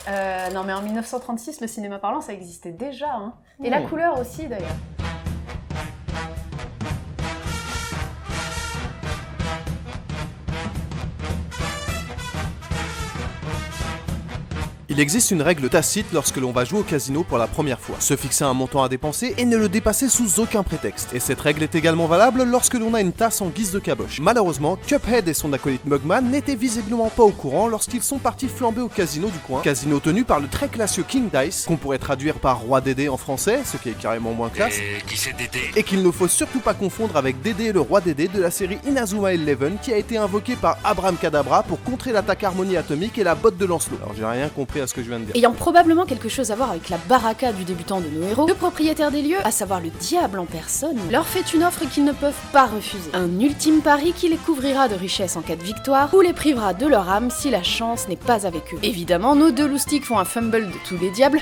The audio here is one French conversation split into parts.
Non mais en 1936, le cinéma parlant, ça existait déjà, hein. Et la couleur aussi, d'ailleurs. Il existe une règle tacite lorsque l'on va jouer au casino pour la première fois. Se fixer un montant à dépenser et ne le dépasser sous aucun prétexte. Et cette règle est également valable lorsque l'on a une tasse en guise de caboche. Malheureusement, Cuphead et son acolyte Mugman n'étaient visiblement pas au courant lorsqu'ils sont partis flamber au casino du coin. Casino tenu par le très classieux King Dice, qu'on pourrait traduire par Roi Dédé en français, ce qui est carrément moins classe. Qui c'est Dédé? Et qu'il ne faut surtout pas confondre avec Dédé le Roi Dédé de la série Inazuma Eleven qui a été invoqué par Abraham Kadabra pour contrer l'attaque harmonie atomique et la botte de Lancelot. Alors j'ai rien compris à ce que je viens de dire. Ayant probablement quelque chose à voir avec la baraka du débutant de nos héros, le propriétaire des lieux, à savoir le diable en personne, leur fait une offre qu'ils ne peuvent pas refuser. Un ultime pari qui les couvrira de richesses en cas de victoire, ou les privera de leur âme si la chance n'est pas avec eux. Évidemment, nos deux loustiques font un fumble de tous les diables,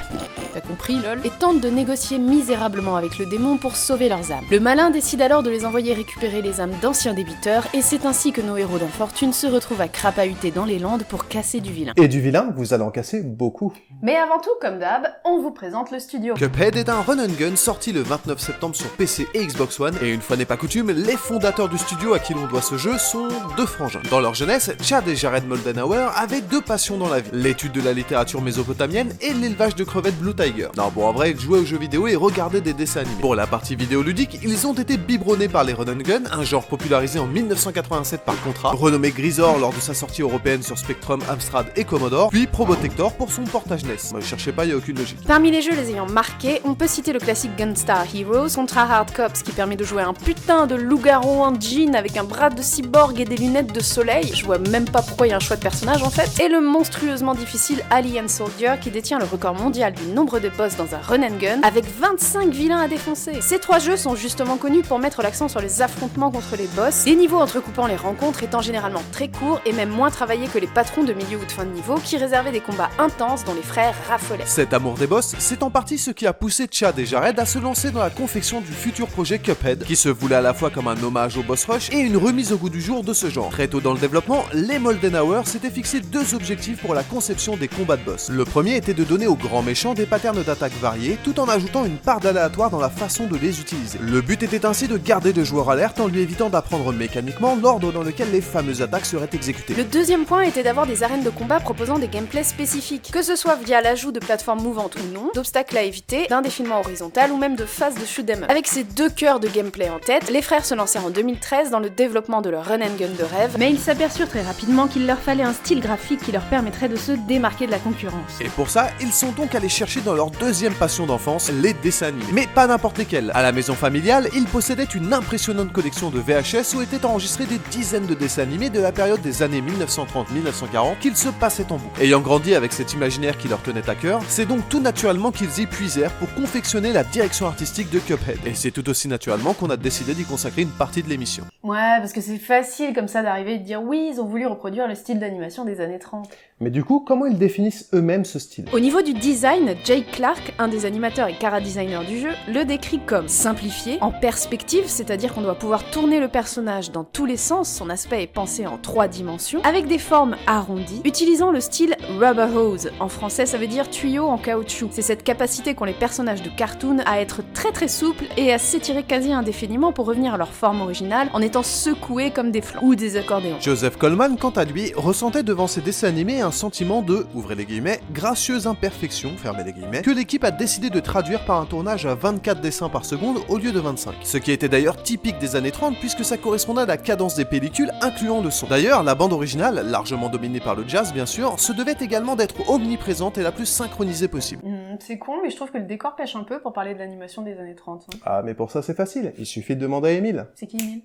t'as compris lol, et tentent de négocier misérablement avec le démon pour sauver leurs âmes. Le malin décide alors de les envoyer récupérer les âmes d'anciens débiteurs, et c'est ainsi que nos héros d'infortune se retrouvent à crapahuter dans les Landes pour casser du vilain. Et du vilain, vous allez en casser beaucoup. Mais avant tout, comme d'hab, on vous présente le studio. Cuphead est un run and gun sorti le 29 septembre sur PC et Xbox One, et une fois n'est pas coutume, les fondateurs du studio à qui l'on doit ce jeu sont deux frangins. Dans leur jeunesse, Chad et Jared Moldenhauer avaient deux passions dans la vie, l'étude de la littérature mésopotamienne et l'élevage de crevettes Blue Tiger. Non bon, en vrai, ils jouaient aux jeux vidéo et regardaient des dessins animés. Pour la partie vidéoludique, ils ont été biberonnés par les run and gun, un genre popularisé en 1987 par Contra, renommé Grisor lors de sa sortie européenne sur Spectrum, Amstrad et Commodore, puis Probotector pour son portage NES. Ne cherchez pas, y a aucune logique. Parmi les jeux les ayant marqués, on peut citer le classique Gunstar Heroes contre Hard Cops qui permet de jouer un putain de loup-garou en jean avec un bras de cyborg et des lunettes de soleil, je vois même pas pourquoi il y a un choix de personnage en fait, et le monstrueusement difficile Alien Soldier qui détient le record mondial du nombre de boss dans un run and gun avec 25 vilains à défoncer. Ces trois jeux sont justement connus pour mettre l'accent sur les affrontements contre les boss, les niveaux entrecoupant les rencontres étant généralement très courts et même moins travaillés que les patrons de milieu ou de fin de niveau qui réservaient des combats intenses dont les frères raffolaient. Cet amour des boss, c'est en partie ce qui a poussé Chad et Jared à se lancer dans la confection du futur projet Cuphead, qui se voulait à la fois comme un hommage au boss rush et une remise au goût du jour de ce genre. Très tôt dans le développement, les Moldenhauer s'étaient fixé deux objectifs pour la conception des combats de boss. Le premier était de donner aux grands méchants des patterns d'attaque variés, tout en ajoutant une part d'aléatoire dans la façon de les utiliser. Le but était ainsi de garder le joueur alerte en lui évitant d'apprendre mécaniquement l'ordre dans lequel les fameuses attaques seraient exécutées. Le deuxième point était d'avoir des arènes de combat proposant des gameplays spécifiques, que ce soit via l'ajout de plateformes mouvantes ou non, d'obstacles à éviter, d'un défilement horizontal ou même de phases de shoot 'em up. Avec ces deux cœurs de gameplay en tête, les frères se lancèrent en 2013 dans le développement de leur run and gun de rêve, Mais ils s'aperçurent très rapidement qu'il leur fallait un style graphique qui leur permettrait de se démarquer de la concurrence. Et pour ça, ils sont donc allés chercher dans leur deuxième passion d'enfance, les dessins animés. Mais pas n'importe lesquels. À la maison familiale, ils possédaient une impressionnante collection de VHS où étaient enregistrés des dizaines de dessins animés de la période des années 1930-1940 qu'ils se passaient en boucle. Ayant grandi avec cet imaginaire qui leur tenait à cœur, c'est donc tout naturellement qu'ils y puisèrent pour confectionner la direction artistique de Cuphead. Et c'est tout aussi naturellement qu'on a décidé d'y consacrer une partie de l'émission. Ouais, parce que c'est facile comme ça d'arriver et de dire oui, ils ont voulu reproduire le style d'animation des années 30. Mais du coup, comment ils définissent eux-mêmes ce style? Au niveau du design, Jake Clark, un des animateurs et chara-designer du jeu, le décrit comme simplifié, en perspective, c'est-à-dire qu'on doit pouvoir tourner le personnage dans tous les sens, son aspect est pensé en 3 dimensions, avec des formes arrondies, utilisant le style rubber hose, en français ça veut dire tuyau en caoutchouc. C'est cette capacité qu'ont les personnages de cartoon à être très souples et à s'étirer quasi indéfiniment pour revenir à leur forme originale en étant secoués comme des flancs ou des accordéons. Joseph Coleman, quant à lui, ressentait devant ses dessins animés un sentiment de, ouvrez les guillemets, gracieuse imperfection, fermez les guillemets, que l'équipe a décidé de traduire par un tournage à 24 dessins par seconde au lieu de 25. Ce qui était d'ailleurs typique des années 30 puisque ça correspondait à la cadence des pellicules incluant le son. D'ailleurs, la bande originale, largement dominée par le jazz bien sûr, se devait également d'être omniprésente et la plus synchronisée possible. C'est con, mais je trouve que le décor pêche un peu pour parler de l'animation des années 30. Hein. Ah, mais pour ça c'est facile, il suffit de demander à Émile. C'est qui, Emile?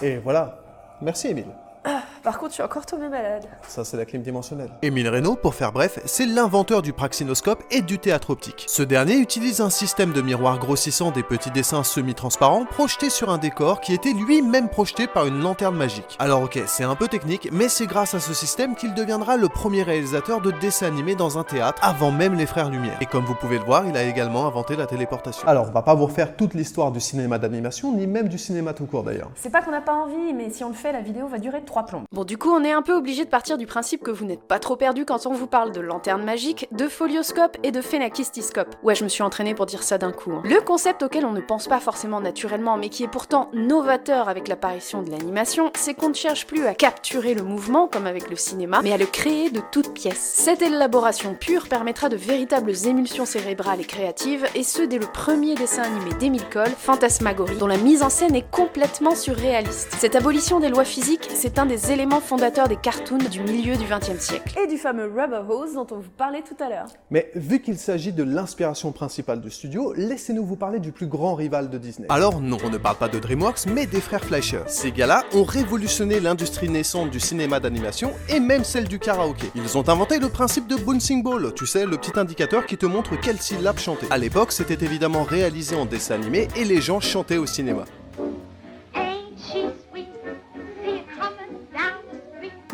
Et voilà. Merci Émile. Par contre, je suis encore tombée malade. Ça c'est la clim dimensionnelle. Émile Reynaud, pour faire bref, c'est l'inventeur du praxinoscope et du théâtre optique. Ce dernier utilise un système de miroir grossissant des petits dessins semi-transparents projetés sur un décor qui était lui-même projeté par une lanterne magique. Alors ok, c'est un peu technique, mais c'est grâce à ce système qu'il deviendra le premier réalisateur de dessins animés dans un théâtre, avant même les Frères Lumière. Et comme vous pouvez le voir, il a également inventé la téléportation. Alors, on va pas vous refaire toute l'histoire du cinéma d'animation, ni même du cinéma tout court d'ailleurs. C'est pas qu'on n'a pas envie, mais si on le fait, la vidéo va durer 3 plombes. Bon, du coup, on est un peu obligé de partir du principe que vous n'êtes pas trop perdu quand on vous parle de lanterne magique, de folioscope et de phénakistiscope. Ouais, je me suis entraînée pour dire ça d'un coup. Le concept auquel on ne pense pas forcément naturellement, mais qui est pourtant novateur avec l'apparition de l'animation, c'est qu'on ne cherche plus à capturer le mouvement, comme avec le cinéma, mais à le créer de toutes pièces. Cette élaboration pure permettra de véritables émulsions cérébrales et créatives, et ce dès le premier dessin animé d'Emile Cole, Fantasmagorie, dont la mise en scène est complètement surréaliste. Cette abolition des lois physiques, c'est un des éléments fondateurs des cartoons du milieu du XXe siècle. Et du fameux Rubber Hose dont on vous parlait tout à l'heure. Mais vu qu'il s'agit de l'inspiration principale du studio, laissez-nous vous parler du plus grand rival de Disney. Alors non, on ne parle pas de DreamWorks, mais des frères Fleischer. Ces gars-là ont révolutionné l'industrie naissante du cinéma d'animation et même celle du karaoké. Ils ont inventé le principe de Bouncing Ball, tu sais, le petit indicateur qui te montre quelle syllabe chanter. À l'époque, c'était évidemment réalisé en dessin animé et les gens chantaient au cinéma.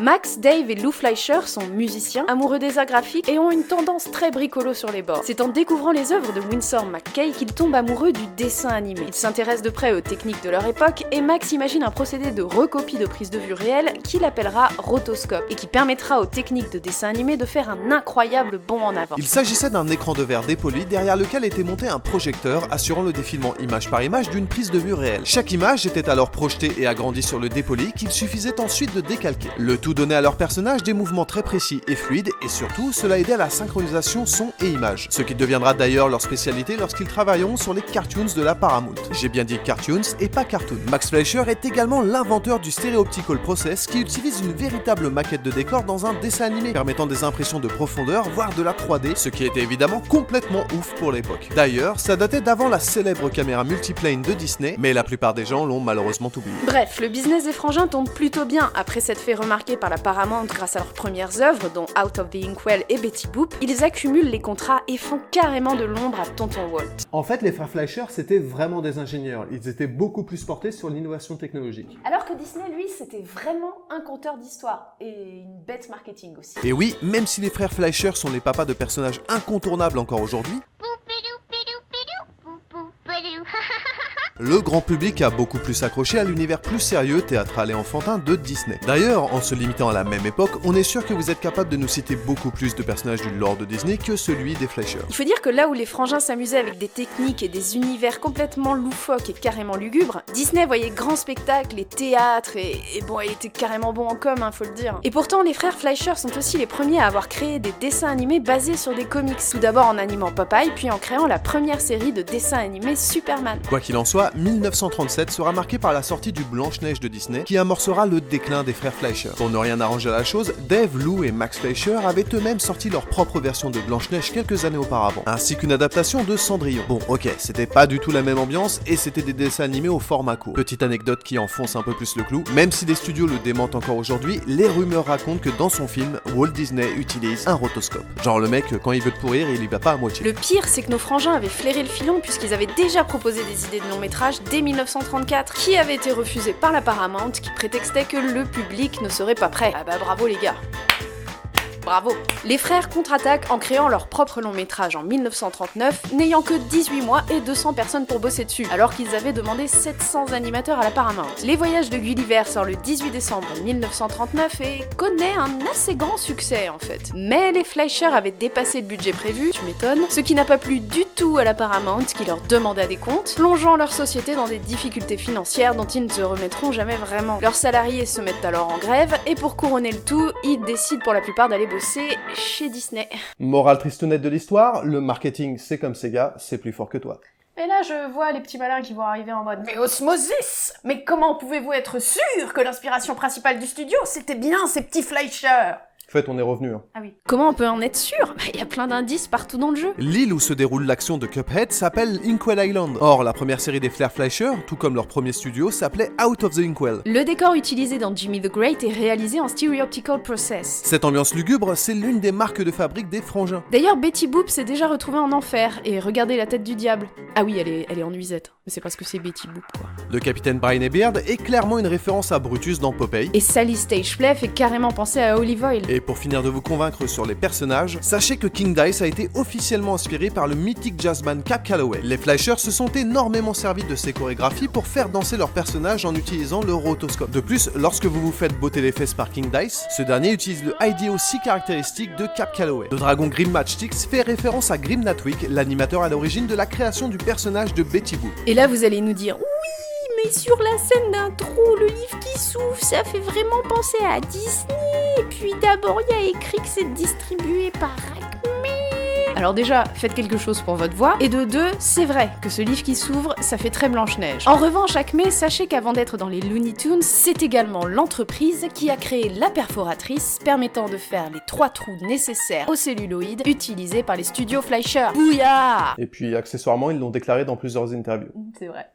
Max, Dave et Lou Fleischer sont musiciens, amoureux des arts graphiques et ont une tendance très bricolo sur les bords. C'est en découvrant les œuvres de Winsor McCay qu'ils tombent amoureux du dessin animé. Ils s'intéressent de près aux techniques de leur époque et Max imagine un procédé de recopie de prise de vue réelle qu'il appellera rotoscope et qui permettra aux techniques de dessin animé de faire un incroyable bond en avant. Il s'agissait d'un écran de verre dépoli derrière lequel était monté un projecteur assurant le défilement image par image d'une prise de vue réelle. Chaque image était alors projetée et agrandie sur le dépoli qu'il suffisait ensuite de décalquer. Le tout donnait à leur personnage des mouvements très précis et fluides et surtout cela aidait à la synchronisation son et image, ce qui deviendra d'ailleurs leur spécialité lorsqu'ils travailleront sur les cartoons de la Paramount. J'ai bien dit cartoons et pas cartoon. Max Fleischer est également l'inventeur du Stereoptical Process qui utilise une véritable maquette de décor dans un dessin animé, permettant des impressions de profondeur, voire de la 3D, ce qui était évidemment complètement ouf pour l'époque. D'ailleurs, ça datait d'avant la célèbre caméra multiplane de Disney, mais la plupart des gens l'ont malheureusement oublié. Bref, le business des frangins tombe plutôt bien après s'être fait remarquer par la Paramount grâce à leurs premières œuvres, dont Out of the Inkwell et Betty Boop. Ils accumulent les contrats et font carrément de l'ombre à Tonton Walt. En fait, les frères Fleischer, c'était vraiment des ingénieurs. Ils étaient beaucoup plus portés sur l'innovation technologique. Alors que Disney, lui, c'était vraiment un conteur d'histoire et une bête marketing aussi. Et oui, même si les frères Fleischer sont les papas de personnages incontournables encore aujourd'hui, le grand public a beaucoup plus accroché à l'univers plus sérieux, théâtral et enfantin de Disney. D'ailleurs, en se limitant à la même époque, on est sûr que vous êtes capable de nous citer beaucoup plus de personnages du lore de Disney que celui des Fleischer. Il faut dire que là où les frangins s'amusaient avec des techniques et des univers complètement loufoques et carrément lugubres, Disney voyait grands spectacles et théâtres et bon, il était carrément bon en com, faut le dire. Et pourtant, les frères Fleischer sont aussi les premiers à avoir créé des dessins animés basés sur des comics, tout d'abord en animant Popeye, puis en créant la première série de dessins animés Superman. Quoi qu'il en soit, 1937 sera marqué par la sortie du Blanche-Neige de Disney qui amorcera le déclin des frères Fleischer. Pour ne rien arranger à la chose, Dave, Lou et Max Fleischer avaient eux-mêmes sorti leur propre version de Blanche-Neige quelques années auparavant, ainsi qu'une adaptation de Cendrillon. Bon, ok, c'était pas du tout la même ambiance et c'était des dessins animés au format court. Petite anecdote qui enfonce un peu plus le clou, même si les studios le démentent encore aujourd'hui, les rumeurs racontent que dans son film, Walt Disney utilise un rotoscope. Genre le mec, quand il veut te pourrir, il y va pas à moitié. Le pire, c'est que nos frangins avaient flairé le filon puisqu'ils avaient déjà proposé des idées de long métrage dès 1934, qui avait été refusé par la Paramount, qui prétextait que le public ne serait pas prêt. Ah bah bravo les gars. Bravo. Les frères contre-attaquent en créant leur propre long métrage en 1939, n'ayant que 18 mois et 200 personnes pour bosser dessus, alors qu'ils avaient demandé 700 animateurs à la Paramount. Les Voyages de Gulliver sort le 18 décembre 1939 et connaît un assez grand succès en fait. Mais les Fleischer avaient dépassé le budget prévu, tu m'étonnes, ce qui n'a pas plu du tout à la Paramount qui leur demanda des comptes, plongeant leur société dans des difficultés financières dont ils ne se remettront jamais vraiment. Leurs salariés se mettent alors en grève et pour couronner le tout, ils décident pour la plupart d'aller bosser chez Disney. Morale tristounette de l'histoire, le marketing c'est comme Sega, c'est plus fort que toi. Et là, je vois les petits malins qui vont arriver en mode « Mais Osmosis! Mais comment pouvez-vous être sûr que l'inspiration principale du studio, c'était bien ces petits Fleischer ?» En fait, on est revenu. Ah oui. Comment on peut en être sûr ? Il y a plein d'indices partout dans le jeu. L'île où se déroule l'action de Cuphead s'appelle Inkwell Island. Or, la première série des frères Fleischer, tout comme leur premier studio, s'appelait Out of the Inkwell. Le décor utilisé dans Jimmy the Great est réalisé en Stereoptical Process. Cette ambiance lugubre, c'est l'une des marques de fabrique des frangins. D'ailleurs, Betty Boop s'est déjà retrouvée en enfer, et regardez la tête du diable. Ah oui, elle est en nuisette, mais c'est parce que c'est Betty Boop, quoi. Le capitaine Brian Beard est clairement une référence à Brutus dans Popeye. Et Sally Stage Play fait carrément penser à Olive Oil. Et Et pour finir de vous convaincre sur les personnages, sachez que King Dice a été officiellement inspiré par le mythique jazzman Cab Calloway. Les Fleischers se sont énormément servis de ces chorégraphies pour faire danser leurs personnages en utilisant le rotoscope. De plus, lorsque vous vous faites botter les fesses par King Dice, ce dernier utilise le IDEO si caractéristique de Cab Calloway. Le dragon Grim Matchsticks fait référence à Grim Natwick, l'animateur à l'origine de la création du personnage de Betty Boop. Et là, vous allez nous dire, oui, mais sur la scène d'intro, le livre qui s'ouvre, ça fait vraiment penser à Disney. Et puis d'abord, il y a écrit que c'est distribué par Acme. Alors déjà, faites quelque chose pour votre voix. Et de deux, c'est vrai que ce livre qui s'ouvre, ça fait très Blanche-Neige. En revanche, Acme, sachez qu'avant d'être dans les Looney Tunes, c'est également l'entreprise qui a créé la perforatrice permettant de faire les 3 trous nécessaires au celluloïd utilisés par les studios Fleischer. Bouya! Et puis accessoirement, ils l'ont déclaré dans plusieurs interviews. C'est vrai.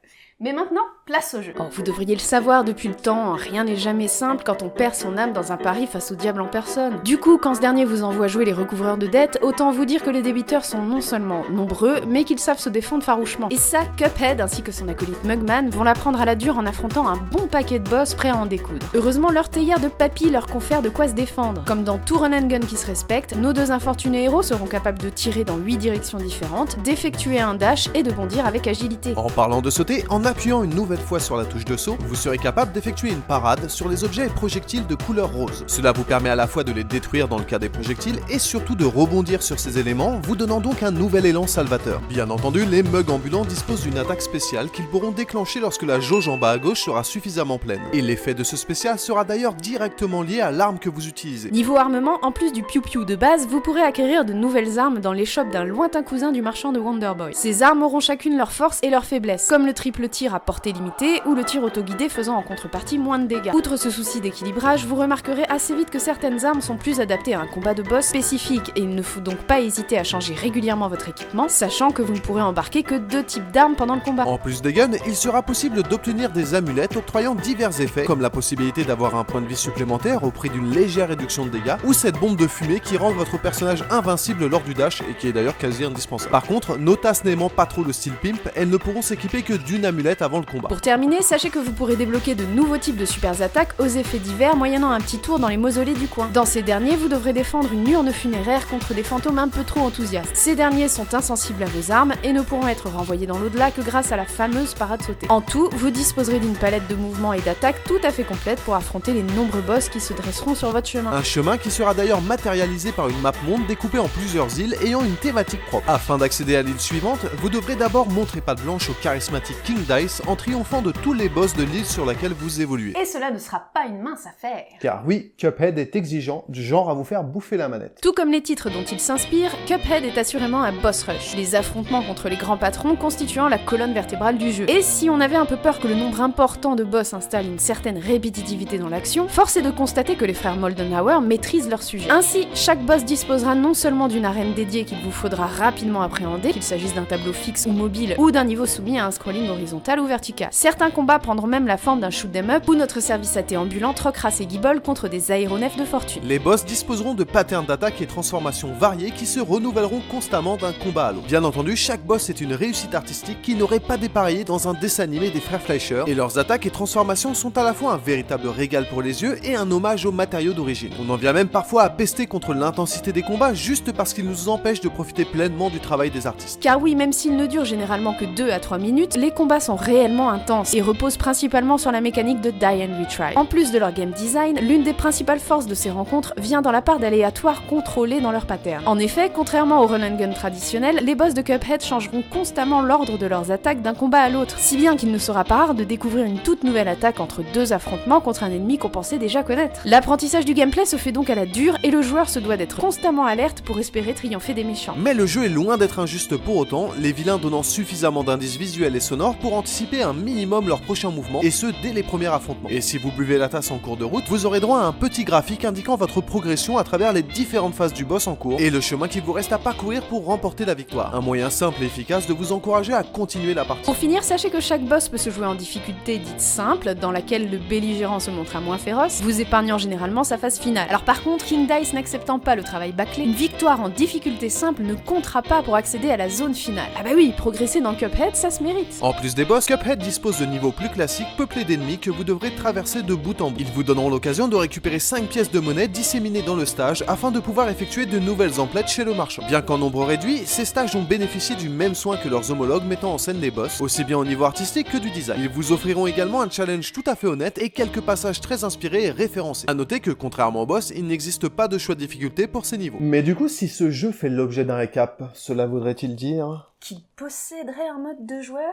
Mais maintenant, place au jeu. Oh, vous devriez le savoir depuis le temps, rien n'est jamais simple quand on perd son âme dans un pari face au diable en personne. Du coup, quand ce dernier vous envoie jouer les recouvreurs de dettes, autant vous dire que les débiteurs sont non seulement nombreux, mais qu'ils savent se défendre farouchement. Et ça, Cuphead ainsi que son acolyte Mugman vont la prendre à la dure en affrontant un bon paquet de boss prêts à en découdre. Heureusement, leur théière de papy leur confère de quoi se défendre. Comme dans tout run and gun qui se respecte, nos 2 infortunés héros seront capables de tirer dans 8 directions différentes, d'effectuer un dash et de bondir avec agilité. En parlant de sauter, en appuyant une nouvelle fois sur la touche de saut, vous serez capable d'effectuer une parade sur les objets et projectiles de couleur rose. Cela vous permet à la fois de les détruire dans le cas des projectiles et surtout de rebondir sur ces éléments, vous donnant donc un nouvel élan salvateur. Bien entendu, les mugs ambulants disposent d'une attaque spéciale qu'ils pourront déclencher lorsque la jauge en bas à gauche sera suffisamment pleine. Et l'effet de ce spécial sera d'ailleurs directement lié à l'arme que vous utilisez. Niveau armement, en plus du piou-piou de base, vous pourrez acquérir de nouvelles armes dans l'échoppe d'un lointain cousin du marchand de Wonder Boy. Ces armes auront chacune leur force et leur faiblesse, comme le triple tir à portée limitée ou le tir autoguidé faisant en contrepartie moins de dégâts. Outre ce souci d'équilibrage, vous remarquerez assez vite que certaines armes sont plus adaptées à un combat de boss spécifique et il ne faut donc pas hésiter à changer régulièrement votre équipement, sachant que vous ne pourrez embarquer que 2 types d'armes pendant le combat. En plus des guns, il sera possible d'obtenir des amulettes octroyant divers effets, comme la possibilité d'avoir un point de vie supplémentaire au prix d'une légère réduction de dégâts, ou cette bombe de fumée qui rend votre personnage invincible lors du dash et qui est d'ailleurs quasi indispensable. Par contre, nos tasses n'aimant pas trop le style pimp, elles ne pourront s'équiper que d'une amulette avant le combat. Pour terminer, sachez que vous pourrez débloquer de nouveaux types de super attaques aux effets divers moyennant un petit tour dans les mausolées du coin. Dans ces derniers, vous devrez défendre une urne funéraire contre des fantômes un peu trop enthousiastes. Ces derniers sont insensibles à vos armes et ne pourront être renvoyés dans l'au-delà que grâce à la fameuse parade sautée. En tout, vous disposerez d'une palette de mouvements et d'attaques tout à fait complète pour affronter les nombreux boss qui se dresseront sur votre chemin. Un chemin qui sera d'ailleurs matérialisé par une map monde découpée en plusieurs îles ayant une thématique propre. Afin d'accéder à l'île suivante, vous devrez d'abord montrer patte blanche au charismatique King Dice en triomphant de tous les boss de l'île sur laquelle vous évoluez. Et cela ne sera pas une mince affaire. Car oui, Cuphead est exigeant, du genre à vous faire bouffer la manette. Tout comme les titres dont il s'inspire, Cuphead est assurément un boss rush, les affrontements contre les grands patrons constituant la colonne vertébrale du jeu. Et si on avait un peu peur que le nombre important de boss installe une certaine répétitivité dans l'action, force est de constater que les frères Moldenhauer maîtrisent leur sujet. Ainsi, chaque boss disposera non seulement d'une arène dédiée qu'il vous faudra rapidement appréhender, qu'il s'agisse d'un tableau fixe ou mobile, ou d'un niveau soumis à un scrolling horizontal ou vertical. Certains combats prendront même la forme d'un shoot 'em up où notre service AT ambulant troquera ses guibolles contre des aéronefs de fortune. Les boss disposeront de patterns d'attaque et transformations variés qui se renouvelleront constamment d'un combat à l'autre. Bien entendu, chaque boss est une réussite artistique qui n'aurait pas dépareillé dans un dessin animé des frères Fleischer, et leurs attaques et transformations sont à la fois un véritable régal pour les yeux et un hommage aux matériaux d'origine. On en vient même parfois à pester contre l'intensité des combats juste parce qu'ils nous empêchent de profiter pleinement du travail des artistes. Car oui, même s'ils ne durent généralement que 2 à 3 minutes, les combats sont réellement intenses et reposent principalement sur la mécanique de Die and Retry. En plus de leur game design, l'une des principales forces de ces rencontres vient dans la part d'aléatoires contrôlés dans leur pattern. En effet, contrairement au run and gun traditionnel, les boss de Cuphead changeront constamment l'ordre de leurs attaques d'un combat à l'autre, si bien qu'il ne sera pas rare de découvrir une toute nouvelle attaque entre 2 affrontements contre un ennemi qu'on pensait déjà connaître. L'apprentissage du gameplay se fait donc à la dure et le joueur se doit d'être constamment alerte pour espérer triompher des méchants. Mais le jeu est loin d'être injuste pour autant, les vilains donnant suffisamment d'indices visuels et sonores pour anticiper un minimum leurs prochains mouvements, et ce dès les premiers affrontements. Et si vous buvez la tasse en cours de route, vous aurez droit à un petit graphique indiquant votre progression à travers les différentes phases du boss en cours, et le chemin qu'il vous reste à parcourir pour remporter la victoire. Un moyen simple et efficace de vous encourager à continuer la partie. Pour finir, sachez que chaque boss peut se jouer en difficulté dite simple, dans laquelle le belligérant se montrera moins féroce, vous épargnant généralement sa phase finale. Alors par contre, King Dice n'acceptant pas le travail bâclé, une victoire en difficulté simple ne comptera pas pour accéder à la zone finale. Ah bah oui, progresser dans Cuphead, ça se mérite. En plus des des boss, Cuphead dispose de niveaux plus classiques peuplés d'ennemis que vous devrez traverser de bout en bout. Ils vous donneront l'occasion de récupérer 5 pièces de monnaie disséminées dans le stage afin de pouvoir effectuer de nouvelles emplettes chez le marchand. Bien qu'en nombre réduit, ces stages ont bénéficié du même soin que leurs homologues mettant en scène les boss, aussi bien au niveau artistique que du design. Ils vous offriront également un challenge tout à fait honnête et quelques passages très inspirés et référencés. A noter que contrairement aux boss, il n'existe pas de choix de difficulté pour ces niveaux. Mais du coup, si ce jeu fait l'objet d'un récap, cela voudrait-il dire... Qui posséderait un mode de joueur?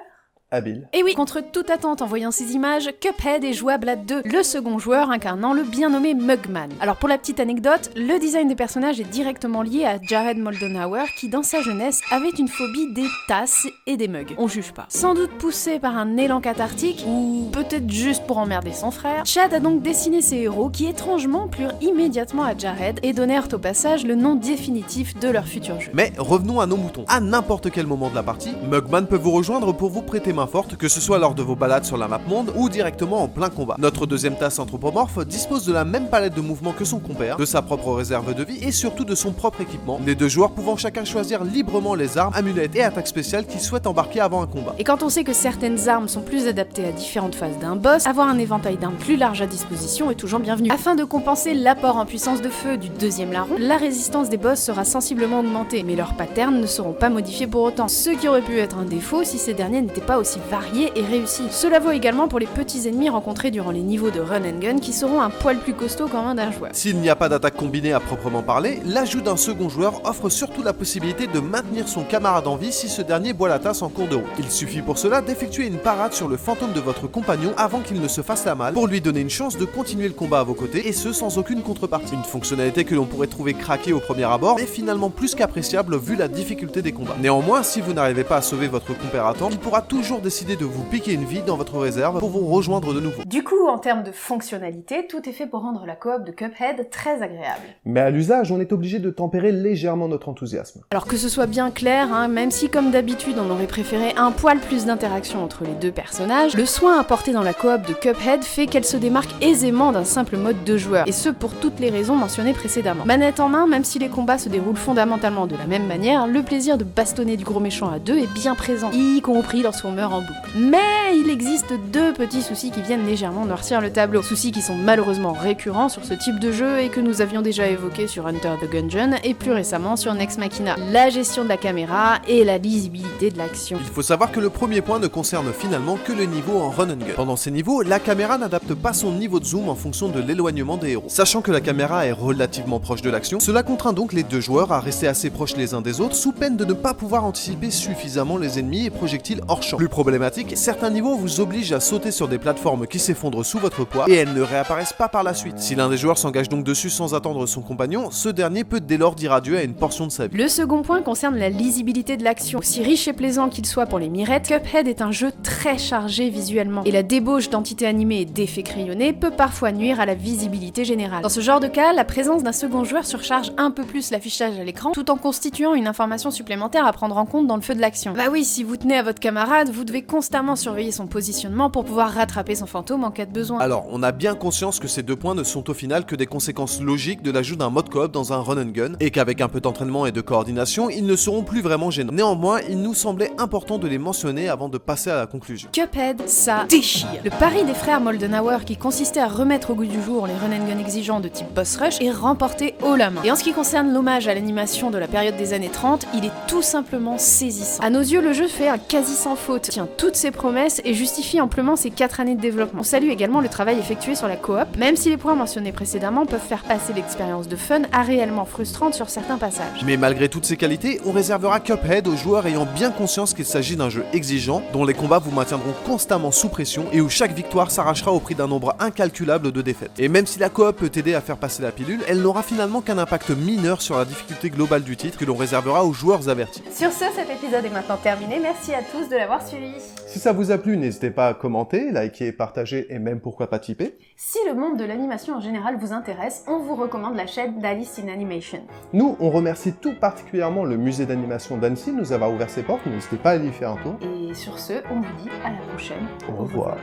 Habile. Et oui, contre toute attente en voyant ces images, Cuphead est jouable à 2, le second joueur incarnant le bien nommé Mugman. Alors pour la petite anecdote, le design des personnages est directement lié à Jared Moldenhauer qui dans sa jeunesse avait une phobie des tasses et des mugs. On juge pas. Sans doute poussé par un élan cathartique, ou peut-être juste pour emmerder son frère, Chad a donc dessiné ces héros qui étrangement plurent immédiatement à Jared et donnèrent au passage le nom définitif de leur futur jeu. Mais revenons à nos moutons. À n'importe quel moment de la partie, Mugman peut vous rejoindre pour vous prêter main forte, que ce soit lors de vos balades sur la map monde ou directement en plein combat. Notre deuxième tasse anthropomorphe dispose de la même palette de mouvements que son compère, de sa propre réserve de vie et surtout de son propre équipement, les deux joueurs pouvant chacun choisir librement les armes, amulettes et attaques spéciales qu'ils souhaitent embarquer avant un combat. Et quand on sait que certaines armes sont plus adaptées à différentes phases d'un boss, avoir un éventail d'armes plus large à disposition est toujours bienvenu. Afin de compenser l'apport en puissance de feu du deuxième larron, la résistance des boss sera sensiblement augmentée, mais leurs patterns ne seront pas modifiés pour autant, ce qui aurait pu être un défaut si ces derniers n'étaient pas aussi variés et réussi. Cela vaut également pour les petits ennemis rencontrés durant les niveaux de run and gun qui seront un poil plus costauds qu'en main d'un joueur. S'il n'y a pas d'attaque combinée à proprement parler, l'ajout d'un second joueur offre surtout la possibilité de maintenir son camarade en vie si ce dernier boit la tasse en cours de route. Il suffit pour cela d'effectuer une parade sur le fantôme de votre compagnon avant qu'il ne se fasse la malle pour lui donner une chance de continuer le combat à vos côtés et ce sans aucune contrepartie. Une fonctionnalité que l'on pourrait trouver craquée au premier abord mais finalement plus qu'appréciable vu la difficulté des combats. Néanmoins, si vous n'arrivez pas à sauver votre compère à temps, il pourra toujours décider de vous piquer une vie dans votre réserve pour vous rejoindre de nouveau. Du coup, en termes de fonctionnalité, tout est fait pour rendre la coop de Cuphead très agréable. Mais à l'usage, on est obligé de tempérer légèrement notre enthousiasme. Alors que ce soit bien clair, même si comme d'habitude on aurait préféré un poil plus d'interaction entre les deux personnages, le soin apporté dans la coop de Cuphead fait qu'elle se démarque aisément d'un simple mode de joueur, et ce pour toutes les raisons mentionnées précédemment. Manette en main, même si les combats se déroulent fondamentalement de la même manière, le plaisir de bastonner du gros méchant à deux est bien présent, y compris lorsqu'on meurt en boucle. Mais il existe deux petits soucis qui viennent légèrement noircir le tableau. Soucis qui sont malheureusement récurrents sur ce type de jeu et que nous avions déjà évoqués sur Enter the Gungeon et plus récemment sur Nex Machina. La gestion de la caméra et la lisibilité de l'action. Il faut savoir que le premier point ne concerne finalement que le niveau en run and gun. Pendant ces niveaux, la caméra n'adapte pas son niveau de zoom en fonction de l'éloignement des héros. Sachant que la caméra est relativement proche de l'action, cela contraint donc les deux joueurs à rester assez proches les uns des autres sous peine de ne pas pouvoir anticiper suffisamment les ennemis et projectiles hors champ. Plus problématique, certains niveaux vous obligent à sauter sur des plateformes qui s'effondrent sous votre poids et elles ne réapparaissent pas par la suite. Si l'un des joueurs s'engage donc dessus sans attendre son compagnon, ce dernier peut dès lors dire adieu à une portion de sa vie. Le second point concerne la lisibilité de l'action. Aussi riche et plaisant qu'il soit pour les mirettes, Cuphead est un jeu très chargé visuellement, et la débauche d'entités animées et d'effets crayonnés peut parfois nuire à la visibilité générale. Dans ce genre de cas, la présence d'un second joueur surcharge un peu plus l'affichage à l'écran, tout en constituant une information supplémentaire à prendre en compte dans le feu de l'action. Bah oui, si vous tenez à votre camarade, vous devez constamment surveiller son positionnement pour pouvoir rattraper son fantôme en cas de besoin. Alors, on a bien conscience que ces deux points ne sont au final que des conséquences logiques de l'ajout d'un mode coop dans un run and gun, et qu'avec un peu d'entraînement et de coordination, ils ne seront plus vraiment gênants. Néanmoins, il nous semblait important de les mentionner avant de passer à la conclusion. Cuphead, ça déchire. Le pari des frères Moldenhauer qui consistait à remettre au goût du jour les run and gun exigeants de type boss rush est remporté haut la main. Et en ce qui concerne l'hommage à l'animation de la période des années 30, il est tout simplement saisissant. À nos yeux, le jeu fait un quasi sans faute, tient toutes ses promesses et justifie amplement ses 4 années de développement. On salue également le travail effectué sur la coop, même si les points mentionnés précédemment peuvent faire passer l'expérience de fun à réellement frustrante sur certains passages. Mais malgré toutes ces qualités, on réservera Cuphead aux joueurs ayant bien conscience qu'il s'agit d'un jeu exigeant, dont les combats vous maintiendront constamment sous pression et où chaque victoire s'arrachera au prix d'un nombre incalculable de défaites. Et même si la coop peut aider à faire passer la pilule, elle n'aura finalement qu'un impact mineur sur la difficulté globale du titre que l'on réservera aux joueurs avertis. Sur ce, cet épisode est maintenant terminé. Merci à tous de l'avoir suivi. Si ça vous a plu, n'hésitez pas à commenter, liker, partager et même pourquoi pas tiper. Si le monde de l'animation en général vous intéresse, on vous recommande la chaîne d'Alice in Animation. Nous, on remercie tout particulièrement le musée d'animation d'Annecy de nous avoir ouvert ses portes, n'hésitez pas à y faire un tour. Et sur ce, on vous dit à la prochaine. Au revoir.